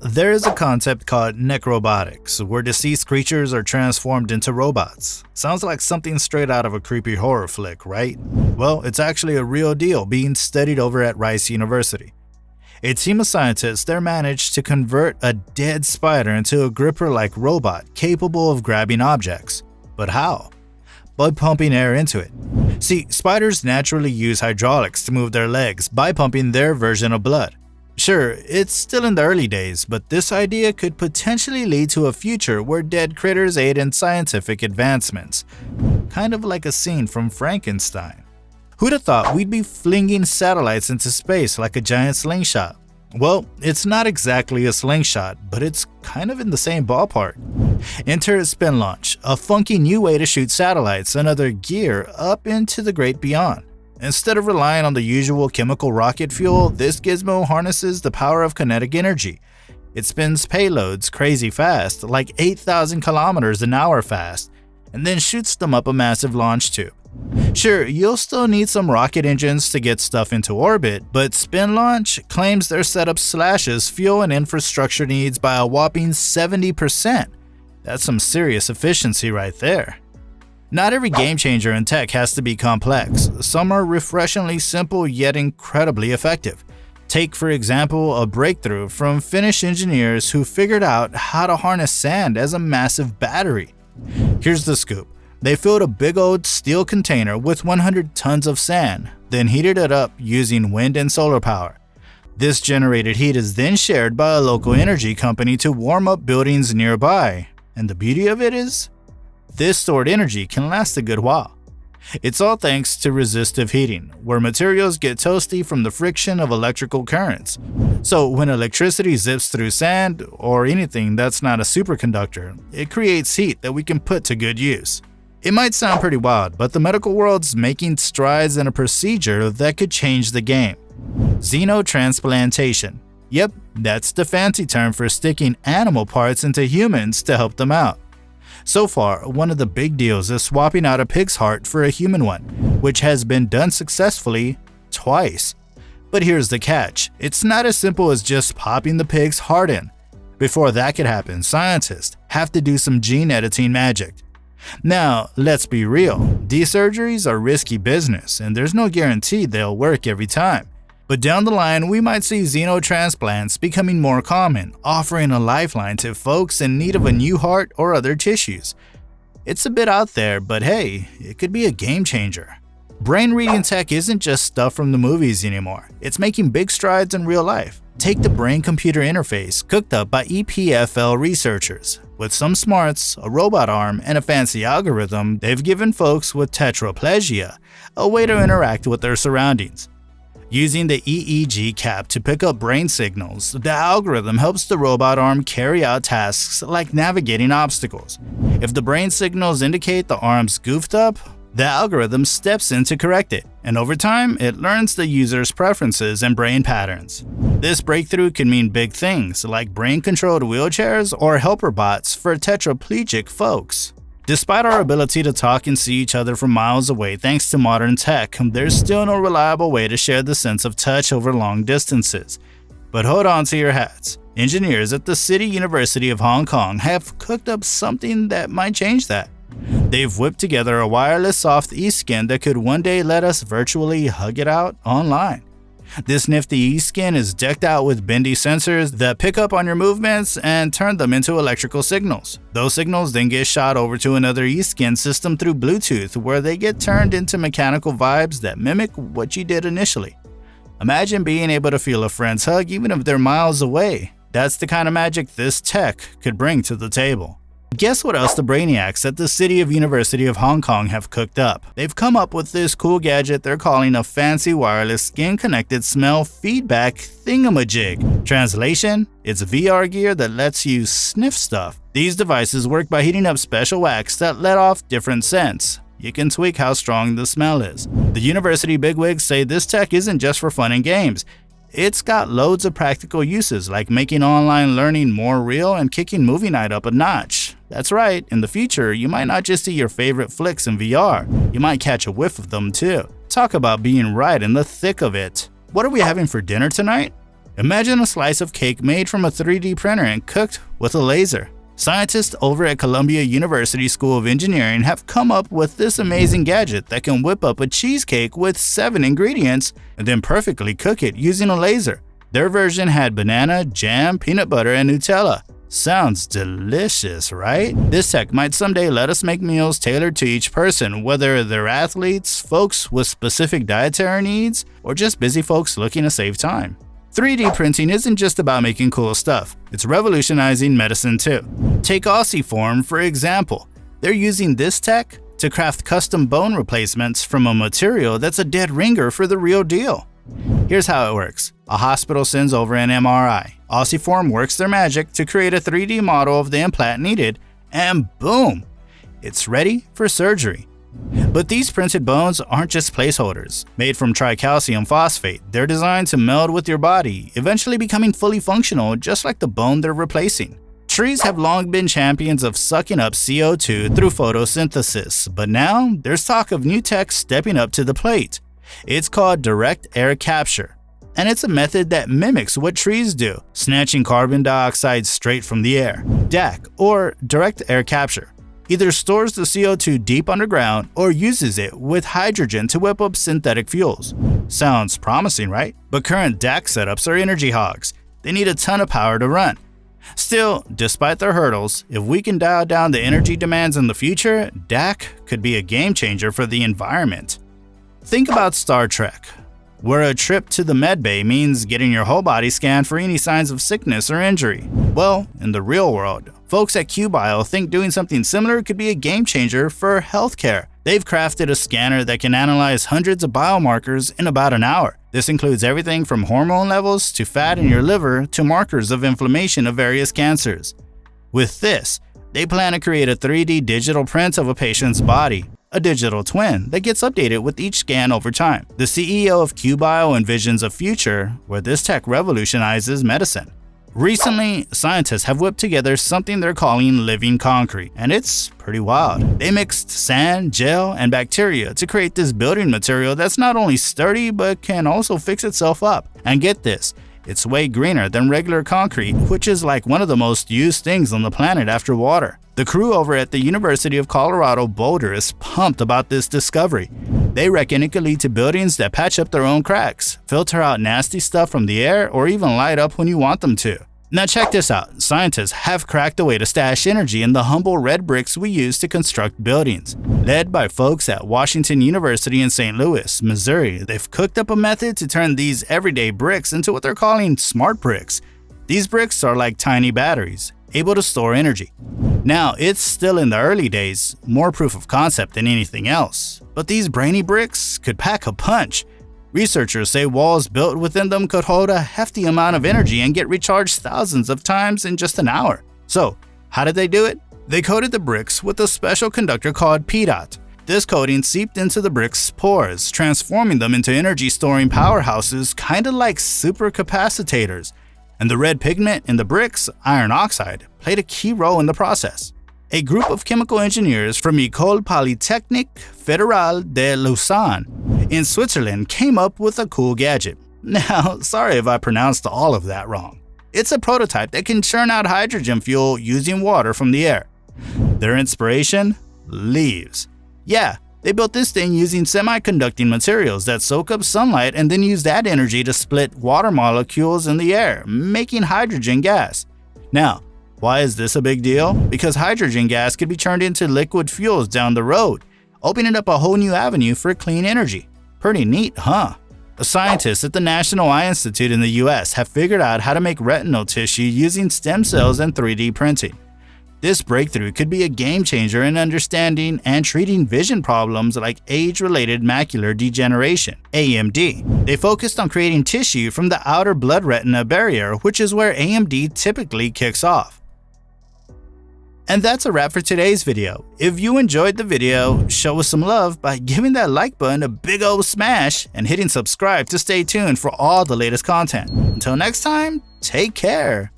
there is a concept called necrobotics, where deceased creatures are transformed into robots. Sounds like something straight out of a creepy horror flick, right? Well, it's actually a real deal being studied over at Rice University. A team of scientists there managed to convert a dead spider into a gripper-like robot capable of grabbing objects. But how? By pumping air into it. See, spiders naturally use hydraulics to move their legs by pumping their version of blood. Sure, it's still in the early days, but this idea could potentially lead to a future where dead critters aid in scientific advancements. Kind of like a scene from Frankenstein. Who'd have thought we'd be flinging satellites into space like a giant slingshot? Well, it's not exactly a slingshot, but it's kind of in the same ballpark. Enter SpinLaunch, a funky new way to shoot satellites and other gear up into the great beyond. Instead of relying on the usual chemical rocket fuel, this gizmo harnesses the power of kinetic energy. It spins payloads crazy fast, like 8,000 kilometers an hour fast, and then shoots them up a massive launch tube. Sure, you'll still need some rocket engines to get stuff into orbit, but SpinLaunch claims their setup slashes fuel and infrastructure needs by a whopping 70%. That's some serious efficiency right there. Not every game changer in tech has to be complex. Some are refreshingly simple yet incredibly effective. Take, for example, a breakthrough from Finnish engineers who figured out how to harness sand as a massive battery. Here's the scoop. They filled a big old steel container with 100 tons of sand, then heated it up using wind and solar power. This generated heat is then shared by a local energy company to warm up buildings nearby. And the beauty of it is, this stored energy can last a good while. It's all thanks to resistive heating, where materials get toasty from the friction of electrical currents. So when electricity zips through sand, or anything that's not a superconductor, it creates heat that we can put to good use. It might sound pretty wild, but the medical world's making strides in a procedure that could change the game. Xenotransplantation. Yep, that's the fancy term for sticking animal parts into humans to help them out. So far, one of the big deals is swapping out a pig's heart for a human one, which has been done successfully twice. But here's the catch, it's not as simple as just popping the pig's heart in. Before that could happen, scientists have to do some gene editing magic. Now, let's be real, these surgeries are risky business and there's no guarantee they'll work every time. But down the line, we might see xenotransplants becoming more common, offering a lifeline to folks in need of a new heart or other tissues. It's a bit out there, but hey, it could be a game changer. Brain reading tech isn't just stuff from the movies anymore, it's making big strides in real life. Take the brain-computer interface cooked up by EPFL researchers. With some smarts, a robot arm, and a fancy algorithm, they've given folks with tetraplegia a way to interact with their surroundings. Using the EEG cap to pick up brain signals, the algorithm helps the robot arm carry out tasks like navigating obstacles. If the brain signals indicate the arm's goofed up, the algorithm steps in to correct it, and over time, it learns the user's preferences and brain patterns. This breakthrough can mean big things like brain-controlled wheelchairs or helper bots for tetraplegic folks. Despite our ability to talk and see each other from miles away thanks to modern tech, there's still no reliable way to share the sense of touch over long distances. But hold on to your hats. Engineers at the City University of Hong Kong have cooked up something that might change that. They've whipped together a wireless soft e-skin that could one day let us virtually hug it out online. This nifty e-skin is decked out with bendy sensors that pick up on your movements and turn them into electrical signals. Those signals then get shot over to another e-skin system through Bluetooth, where they get turned into mechanical vibes that mimic what you did initially. Imagine being able to feel a friend's hug even if they're miles away. That's the kind of magic this tech could bring to the table. Guess what else the brainiacs at the City of University of Hong Kong have cooked up? They've come up with this cool gadget they're calling a fancy wireless skin-connected smell feedback thingamajig. Translation? It's VR gear that lets you sniff stuff. These devices work by heating up special wax that let off different scents. You can tweak how strong the smell is. The university bigwigs say this tech isn't just for fun and games. It's got loads of practical uses like making online learning more real and kicking movie night up a notch. That's right, in the future, you might not just see your favorite flicks in VR, you might catch a whiff of them too. Talk about being right in the thick of it. What are we having for dinner tonight? Imagine a slice of cake made from a 3D printer and cooked with a laser. Scientists over at Columbia University School of Engineering have come up with this amazing gadget that can whip up a cheesecake with 7 ingredients and then perfectly cook it using a laser. Their version had banana, jam, peanut butter, and Nutella. Sounds delicious, right? This tech might someday let us make meals tailored to each person, whether they're athletes, folks with specific dietary needs, or just busy folks looking to save time. 3D printing isn't just about making cool stuff, it's revolutionizing medicine too. Take Ossiform for example. They're using this tech to craft custom bone replacements from a material that's a dead ringer for the real deal. Here's how it works. A hospital sends over an MRI. Ossiform works their magic to create a 3D model of the implant needed, and boom! It's ready for surgery. But these printed bones aren't just placeholders. Made from tricalcium phosphate, they're designed to meld with your body, eventually becoming fully functional just like the bone they're replacing. Trees have long been champions of sucking up CO2 through photosynthesis, but now there's talk of new tech stepping up to the plate. It's called direct air capture, and it's a method that mimics what trees do, snatching carbon dioxide straight from the air. DAC, or direct air capture, either stores the CO2 deep underground or uses it with hydrogen to whip up synthetic fuels. Sounds promising, right? But current DAC setups are energy hogs. They need a ton of power to run. Still, despite their hurdles, if we can dial down the energy demands in the future, DAC could be a game changer for the environment. Think about Star Trek, where a trip to the medbay means getting your whole body scanned for any signs of sickness or injury. Well, in the real world, folks at QBio think doing something similar could be a game changer for healthcare. They've crafted a scanner that can analyze hundreds of biomarkers in about an hour. This includes everything from hormone levels to fat in your liver to markers of inflammation of various cancers. With this, they plan to create a 3D digital print of a patient's body, a digital twin that gets updated with each scan over time. The CEO of QBio envisions a future where this tech revolutionizes medicine. Recently, scientists have whipped together something they're calling living concrete, and it's pretty wild. They mixed sand, gel, and bacteria to create this building material that's not only sturdy but can also fix itself up. And get this, it's way greener than regular concrete, which is like one of the most used things on the planet after water. The crew over at the University of Colorado Boulder is pumped about this discovery. They reckon it could lead to buildings that patch up their own cracks, filter out nasty stuff from the air, or even light up when you want them to. Now check this out, scientists have cracked a way to stash energy in the humble red bricks we use to construct buildings. Led by folks at Washington University in St. Louis, Missouri, they've cooked up a method to turn these everyday bricks into what they're calling smart bricks. These bricks are like tiny batteries, able to store energy. Now, it's still in the early days, more proof of concept than anything else, but these brainy bricks could pack a punch. Researchers say walls built within them could hold a hefty amount of energy and get recharged thousands of times in just an hour. So, how did they do it? They coated the bricks with a special conductor called PDOT. This coating seeped into the bricks' pores, transforming them into energy-storing powerhouses kinda like supercapacitors. And the red pigment in the bricks, iron oxide, played a key role in the process. A group of chemical engineers from École Polytechnique Fédérale de Lausanne in Switzerland came up with a cool gadget. Now, sorry if I pronounced all of that wrong. It's a prototype that can churn out hydrogen fuel using water from the air. Their inspiration? Leaves. Yeah, they built this thing using semiconducting materials that soak up sunlight and then use that energy to split water molecules in the air, making hydrogen gas. Now, why is this a big deal? Because hydrogen gas could be turned into liquid fuels down the road, opening up a whole new avenue for clean energy. Pretty neat, huh? Scientists at the National Eye Institute in the US have figured out how to make retinal tissue using stem cells and 3D printing. This breakthrough could be a game changer in understanding and treating vision problems like age-related macular degeneration, AMD. They focused on creating tissue from the outer blood-retina barrier, which is where AMD typically kicks off. And that's a wrap for today's video. If you enjoyed the video, show us some love by giving that like button a big old smash and hitting subscribe to stay tuned for all the latest content. Until next time, take care.